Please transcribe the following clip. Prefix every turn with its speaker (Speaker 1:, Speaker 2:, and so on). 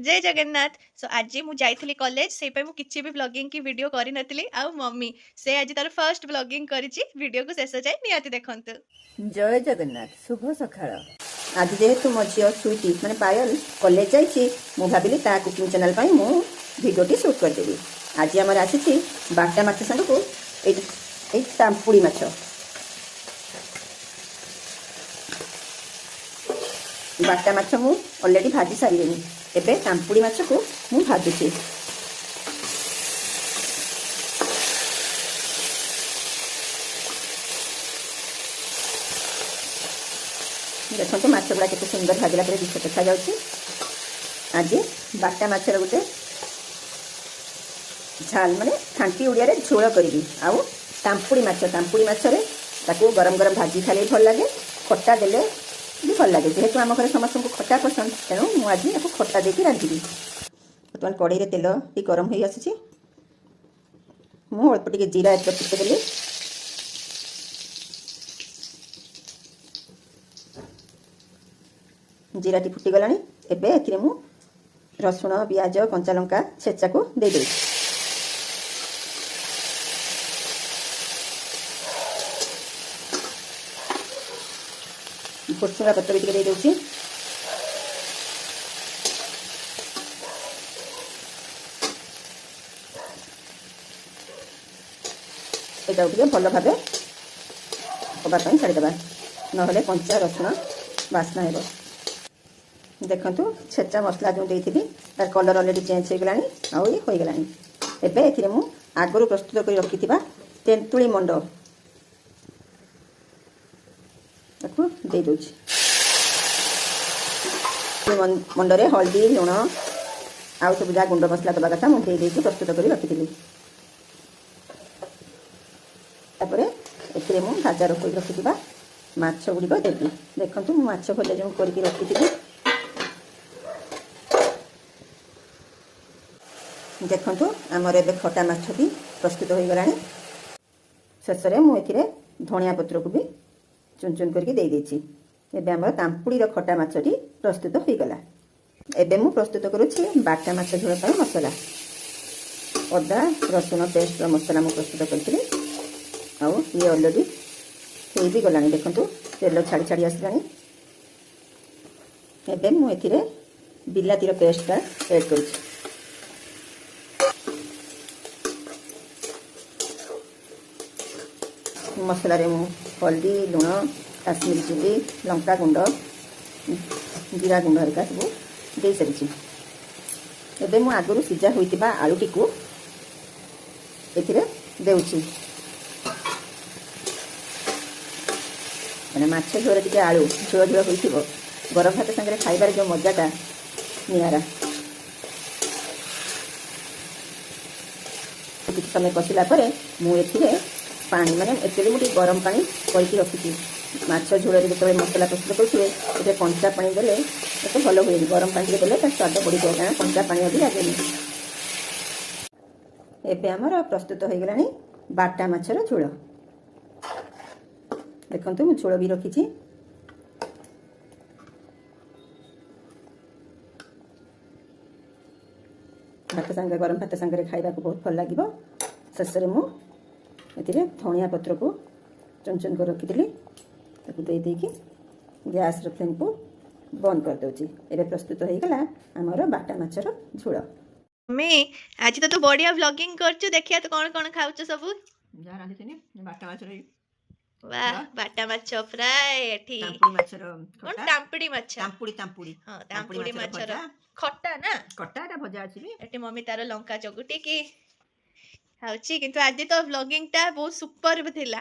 Speaker 1: जय जगन्नाथ। सो आज मु जाइथिली कॉलेज से पे मु किछि भी ब्लॉगिंग की वीडियो करि नथिली आ मम्मी से आज तार फर्स्ट ब्लॉगिंग करिछि वीडियो को शेष जाय नियाति देखंतु।
Speaker 2: जय जगन्नाथ शुभ सकाळ। आज जेहेतु मो झील सुईटी मैंने पायल कॉलेज जाइए मु भाविली ता कुकिंग चैनल पाई मु भिडियोटी सुट करदेवी। आज आमर आसी बाटा माछ सांग को तांपुड़ी माछ बाटा माछ मु ऑलरेडी भाजी सारे एबे तांपुड़ी माछ को मु भाजुची। देखो माछ गुड़ा के सुंदर भाजला पर दिख देखा जाउछि। आज बाटा माछर गोटे झाल माने खांटी उड़िया रे झोल करी आउ तांपुड़ी माछरे ताको गरम गरम भाजी खाले भल लगे, खट्टा देले भी भल लगे। जेहेतु आम घर समस्त को खट्टा पसंद तेणु मु आज याको खट्टा देके रांधिबी। बर्तमान कड़ाई रे तेल टी गरम हो आसी मु अल्प टिके जीरा एड पके देली। जीराटी फुटी गलानी एबे एथिरे मु रसुण प्याज कंचा लंका छेचा को दे दे। भुसुंगा पत्र भी दे दूची। एटा उठे भल भाबे हवा पाई छाड़ी देबा नहले कंचा रसुण बास्ना हेबो। देखंतु छेचा मसला जो देइथिबी तार कलर ऑलरेडी चेंज हो गलानी आउ ये हो गलानी। एबे एथिरे मु आगरु प्रस्तुत करी रखिथिबा तेंतुली मंड ताकू दे दोछि। मंडरे हल्दी लुण आउ सब जा गुंड मसला दबा कथा मु दे देके प्रस्तुत करी रखिथिली। तापरे एथिरे मु भाजा रखिथिबा माछ गुडी को देबी। देखंतु मु माछ भले जो करके रखिथिबी। देखंतु आमर एबे खटा माछ भी प्रस्तुत हो गलानी। शेष में मुझे धनिया पत्र को भी चुन चुन करके दे देछि। एबे आमर तांपुड़ी रो खटा माछटी प्रस्तुत हो गला। एबे मु प्रस्तुत करूछि बाटा माछ झोल पर मसला। अदा रसुण पेस्ट रो मसला मु प्रस्तुत करथिली आउ ये ऑलरेडी हो भी गलानी। देखंतु तेल छाड़ी छाड़ी आसलानी। एबे मु एथिरे बिलाती रो पेस्ट ऐड करूछि। मसला रे मु हल्दी लुण काश्मीरी चिली लंका गुंड जीरा गुंड हरिका सब दे सारी। एबे मु आगरु सिजा होइतिबा आलूटी को एथिरे देउछि। माने माछ झोल टिके आलू झोल झोल होइतिबो गरम भात संगे खाइबार जो मजाटा नियारा। किछ समय कसिला परे मु एथिरे पानी माने एक्चुअली मुझे गरम पानी करके रखी माछ झोल जो मसला प्रस्तुत करेंगे ये कंचा पानी देले तो भल हुए। गरम पानी देले स्वाद बढ़ी जाए कारण कंचा पानी अभी लगे। एबे आमर प्रस्तुत हो गलानी बाटा माछर झोल। देखंतु मु झोल भी रखी भात संगे गरम भात संगे खाइबा को बहुत भल लागिबो। शेष में मु एथिरे धनिया पत्र को चुन चुन कर रखिथिली ताकू दे देकी गैस रो फ्लेम को बंद कर दोची। एबे प्रस्तुत हो गला हमर बाटा माछर झोल।
Speaker 1: मैं आज तो बढ़िया व्लॉगिंग करछु। देखिया तो कौन खाउछ सब
Speaker 2: जा रांधिथिनी बाटा माछर।
Speaker 1: वाह बाटा माछ फ्राई एठी
Speaker 2: तांपुड़ी माछर
Speaker 1: कोन तांपुड़ी माछ
Speaker 2: तांपुड़ी
Speaker 1: हां तांपुड़ी माछर खट्टा ना
Speaker 2: खट्टाटा भजा अछि।
Speaker 1: एठी मम्मी तार लंका चगुटी की खाउची। किंतु आज तो व्लॉगिंग टा बहुत सुपर थिला।